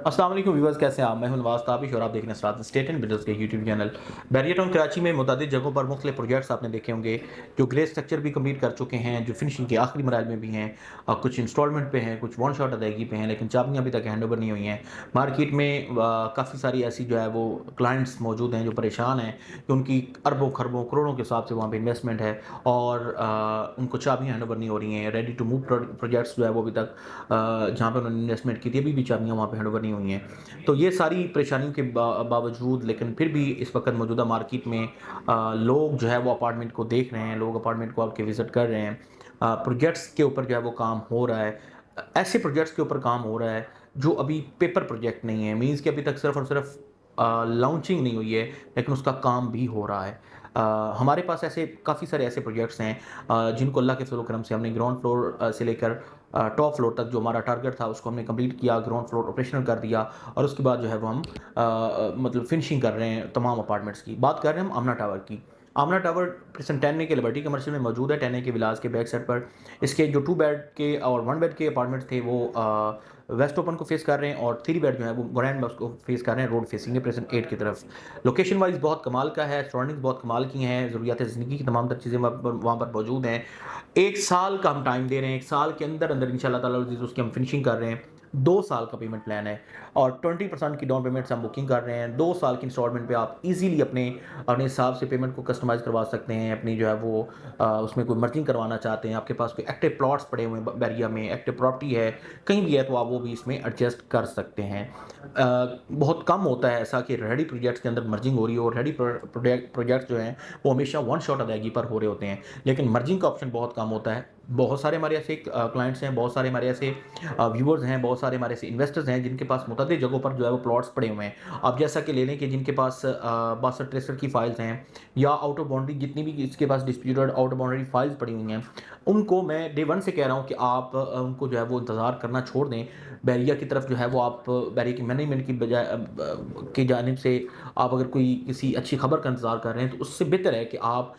अस्सलाम वालेकुम व्यूअर्स, कैसे हैं आप? मैं हूं नवाज ताबिश और आप देख रहे हैं सरात स्टेट एंड बिल्डर्स के YouTube channel. Barrier town Karachi में मुतअद्दिद जगहों पर मुख्तलिफ प्रोजेक्ट्स आपने देखे होंगे जो ग्रे स्ट्रक्चर भी कंप्लीट कर चुके हैं, जो फिनिशिंग के आखिरी मराहल में भी हैं। कुछ इंस्टॉलमेंट पे हैं, कुछ वन शॉट अदायगी पे हैं, लेकिन चाबियाँ अभी तक हैंड ओवर नहीं हुई हैं। मार्केट में काफ़ी सारी ऐसी जो है वो क्लाइंट्स मौजूद हैं जो परेशान हैं कि उनकी अरबों खरबों करोड़ों के हिसाब से वहाँ पर इन्वेस्टमेंट है और उनको चाबियाँ हैंड ओवर नहीं हो रही हैं। रेडी टू मूव प्रोजेक्ट्स जो है वो अभी तक जहाँ पर उन्होंने इन्वेस्टमेंट की थी अभी भी चाबियाँ वहाँ पर हैंड ओवर नहीं हुई हैं। तो ये सारी परेशानियों के बावजूद लेकिन फिर भी इस वक्त मौजूदा मार्केट में लोग जो है वो अपार्टमेंट को देख रहे हैं, लोग अपार्टमेंट को आपके विज़िट कर रहे हैं। प्रोजेक्ट्स के ऊपर जो है वो काम हो रहा है। ऐसे प्रोजेक्ट्स के ऊपर काम हो रहा है जो अभी पेपर प्रोजेक्ट नहीं है, मीन्स कि अभी तक सिर्फ और सिर्फ लॉन्चिंग नहीं हुई है, लेकिन उसका काम भी हो रहा है। हमारे पास ऐसे काफ़ी सारे ऐसे प्रोजेक्ट्स हैं जिनको अल्लाह के फज़ल व करम से हमने ग्राउंड फ्लोर से लेकर टॉप फ्लोर तक जो हमारा टारगेट था उसको हमने कंप्लीट किया, ग्राउंड फ्लोर ऑपरेशनल कर दिया और उसके बाद जो है वो हम मतलब फिनिशिंग कर रहे हैं तमाम अपार्टमेंट्स की। बात कर रहे हैं हम आमना टावर की। आमना टावर प्रेजेंट 10 ए के लिबर्टी कमर्शियल में मौजूद है, 10 ए के विलास के बैक साइड पर। इसके जो 2 बेड के और 1 बेड के अपार्टमेंट्स थे वो वेस्ट ओपन को फेस कर रहे हैं और 3 बेड जो है वो ग्रैंड में उसको फेस कर रहे हैं, रोड फेसिंग है प्रेजेंट 8 की तरफ। लोकेशन वाइज बहुत कमाल का है, सराउंडिंग्स बहुत कमाल की हैं, ज़रूरियात ज़िंदगी की तमाम तर चीज़ें वहाँ पर मौजूद हैं। 1 साल का हम टाइम दे रहे हैं, 1 साल के अंदर इंशाल्लाह ताला उसकी हम फिनिशिंग कर रहे हैं। 2 साल का पेमेंट प्लान है और 20% की डाउन पेमेंट से हम बुकिंग कर रहे हैं। 2 साल की इंस्टॉलमेंट पे आप इजीली अपने अपने हिसाब से पेमेंट को कस्टमाइज़ करवा सकते हैं। अपनी जो है वो उसमें कोई मर्जिंग करवाना चाहते हैं, आपके पास कोई एक्टिव प्लॉट्स पड़े हुए हैं बैरिया में, एक्टिव प्रॉपर्टी है, कहीं भी है तो आप वो भी इसमें एडजस्ट कर सकते हैं। बहुत कम होता है ऐसा कि रेडी प्रोजेक्ट्स के अंदर मर्जिंग हो रही हो और रेडी प्रोजेक्ट्स जो हैं वो हमेशा वन शॉट अदायगी पर हो रहे होते हैं, लेकिन मर्जिंग का ऑप्शन बहुत कम होता है। बहुत सारे हमारे ऐसे क्लाइंट्स हैं, बहुत सारे हमारे ऐसे व्यूअर्स हैं, बहुत सारे हमारे ऐसे इन्वेस्टर्स हैं जिनके पास मुतअद्दिद जगहों पर जो है वो प्लॉट्स पड़े हुए हैं। अब जैसा कि ले लें कि जिनके पास 62-63 की फाइल्स हैं या आउट ऑफ बाउंड्री जितनी भी इसके पास disputed out of boundary files पड़ी हुई हैं, उनको मैं डे वन से कह रहा हूँ कि आप उनको जो है वो इंतज़ार करना छोड़ दें। बैरिया की तरफ जो है वो आप बैरिया की मैनेजमेंट की बजाय की जानिब से आप अगर कोई किसी अच्छी खबर का इंतज़ार कर रहे हैं तो उससे बेहतर है कि आप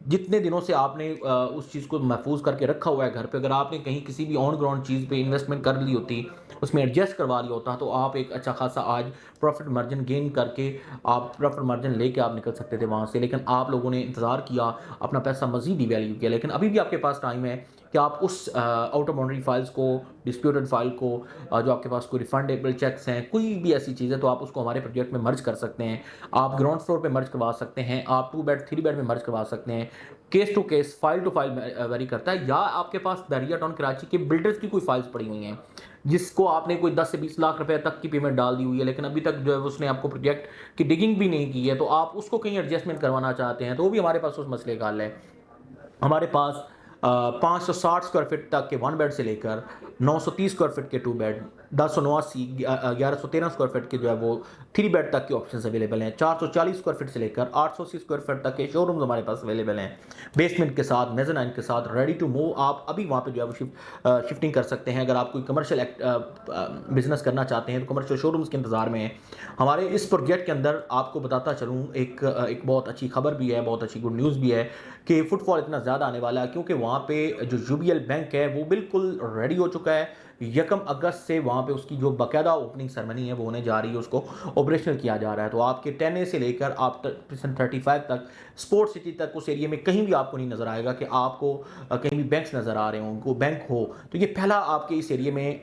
जितने दिनों से आपने उस चीज़ को महफूज करके रखा हुआ है घर पे, अगर आपने कहीं किसी भी ऑन ग्राउंड चीज़ पे इन्वेस्टमेंट कर ली होती, उसमें एडजस्ट करवा लिया होता, तो आप एक अच्छा खासा आज प्रॉफिट मार्जिन गेन करके आप प्रॉफिट मार्जिन लेके आप निकल सकते थे वहाँ से। लेकिन आप लोगों ने इंतज़ार किया, अपना पैसा मज़ीद डिवैल्यू किया, लेकिन अभी भी आपके पास टाइम है कि आप उस आउट ऑफ बाउंड्री फाइल्स को, डिस्प्यूटेड फाइल को, जो आपके पास कोई रिफंडेबल चेक्स हैं, कोई भी ऐसी चीज़ है तो आप उसको हमारे प्रोजेक्ट में मर्ज कर सकते हैं। आप ग्राउंड फ्लोर पे मर्ज करवा सकते हैं, आप 2 बेड 3 बेड में मर्ज करवा सकते हैं। Case to case, file to file very करता है। या आपके पास बैरिया टाउन कराची के बिल्डर्स की कोई फाइल्स पड़ी हुई हैं जिसको आपने कोई 10 से 20 लाख रुपए तक की पेमेंट डाल दी हुई है, लेकिन अभी तक जो है उसने आपको प्रोजेक्ट की डिगिंग भी नहीं की है, तो आप उसको कहीं एडजस्टमेंट करवाना चाहते हैं तो वो भी हमारे पास उस मसले का हल है। हमारे पास 560 स्क्वायर फीट तक के 1 बेड से लेकर 930 स्क्वायर फीट के 2 बेड, 1089 1113 स्क्वायर फीट के जो है वो 3 बेड तक के ऑप्शंस अवेलेबल हैं। 440 स्क्वायर फीट से लेकर 880 स्क्वायर फीट तक के शोरूम्स हमारे पास अवेलेबल हैं, बेसमेंट के साथ, मेज़ानाइन के साथ, रेडी टू मूव। आप अभी वहाँ पे जो है वो शिफ्टिंग कर सकते हैं। अगर आप कोई कमर्शियल बिजनेस करना चाहते हैं तो कमर्शियल शोरूम्स के इंतजार में हैं। हमारे इस प्रोजेक्ट के अंदर आपको बताता चलूँ, एक बहुत अच्छी खबर भी है, बहुत अच्छी गुड न्यूज़ भी है कि फुटफॉल इतना ज़्यादा आने वाला है क्योंकि वहाँ पे जो यूबीएल बैंक है वो बिल्कुल रेडी हो चुका है। 1 अगस्त से वहाँ पे उसकी जो बाकायदा ओपनिंग सेरेमनी है वो होने जा रही है, उसको ऑपरेशनल किया जा रहा है। तो आपके 10 ए से लेकर आप 35 तक, स्पोर्ट्स सिटी तक, उस एरिया में कहीं भी आपको नहीं नज़र आएगा कि आपको कहीं भी बैंक्स नज़र आ रहे हों, उनको बैंक हो। तो ये पहला आपके इस एरिया में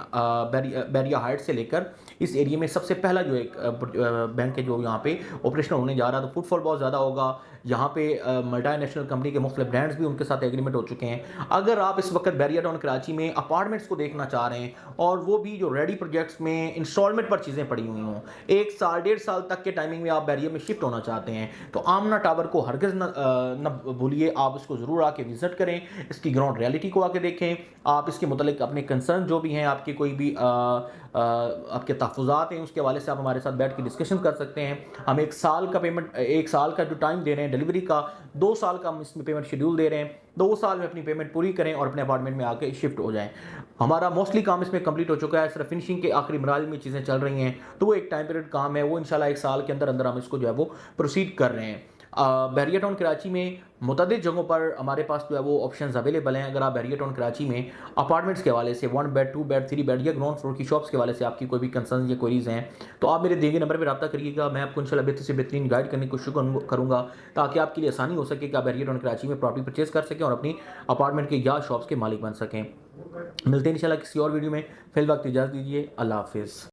बैरिया हाइट से लेकर इस एरिया में सबसे पहला जो एक बैंक है जो यहाँ पे ऑपरेशनल होने जा रहा है। तो फुटफॉल बहुत ज़्यादा होगा। यहाँ पे मल्टीनेशनल कंपनी के मुख्तलिफ ब्रांड्स भी उनके साथ एग्रीमेंट हो चुके हैं। अगर आप इस वक्त बैरिया टाउन कराची में अपार्टमेंट्स को देखना चाह रहे हैं और वो भी जो रेडी प्रोजेक्ट्स में इंस्टॉलमेंट पर चीज़ें पड़ी हुई हों, 1 साल 1.5 साल तक के टाइमिंग में आप बैरिया में शिफ्ट होना चाहते हैं, तो आमना टावर को हरगिज़ न भूलिए। आप इसको ज़रूर आके विजिट करें, इसकी ग्राउंड रियलिटी को आके देखें। आप इसके मुतालिक अपने कंसर्न जो भी हैं, आपके कोई भी आपके तहफ़्फ़ुज़ात हैं, उसके हवाले से आप हमारे साथ बैठ के डिस्कशन कर सकते हैं। हम 1 साल का पेमेंट, 1 साल का जो टाइम दे रहे हैं डिलीवरी का, 2 साल का हम इसमें पेमेंट शेड्यूल दे रहे हैं। 2 साल में अपनी पेमेंट पूरी करें और अपने अपार्टमेंट में आके शिफ्ट हो जाएं। हमारा मोस्टली काम इसमें कंप्लीट हो चुका है, सिर्फ फिनिशिंग के आखिरी मराहल में चीज़ें चल रही हैं, तो वो एक टाइम पीरियड काम है, वो इंशाल्लाह 1 साल के अंदर अंदर हम इसको जो है वो प्रोसीड कर रहे हैं। बहरिया टाउन कराची में मुतअद्दिद जगहों पर हमारे पास जो है वो ऑप्शंस अवेलेबल हैं। अगर आप बहरिया टाउन कराची में अपार्टमेंट्स के हवाले से 1 बेड 2 बेड 3 बेड या ग्राउंड फ्लोर की शॉप्स के हवाले से आपकी कोई भी कंसर्न या क्वेरीज हैं तो आप मेरे दिए गए नंबर पर रब्ता करिएगा। मैं आपको इंशाल्लाह बेहतर से बेहतरीन गाइड करने की कोशिश करूँगा ताकि आपके लिए आसानी हो सके कि आप बहरिया टाउन कराची में प्रॉपर्टी परचेज कर सकें और अपनी अपार्टमेंट के या शॉप्स के मालिक बन सकें। मिलते हैं इंशाल्लाह किसी और वीडियो में। फिल वक्त इजाज़त दीजिए। अल्लाह हाफिज़।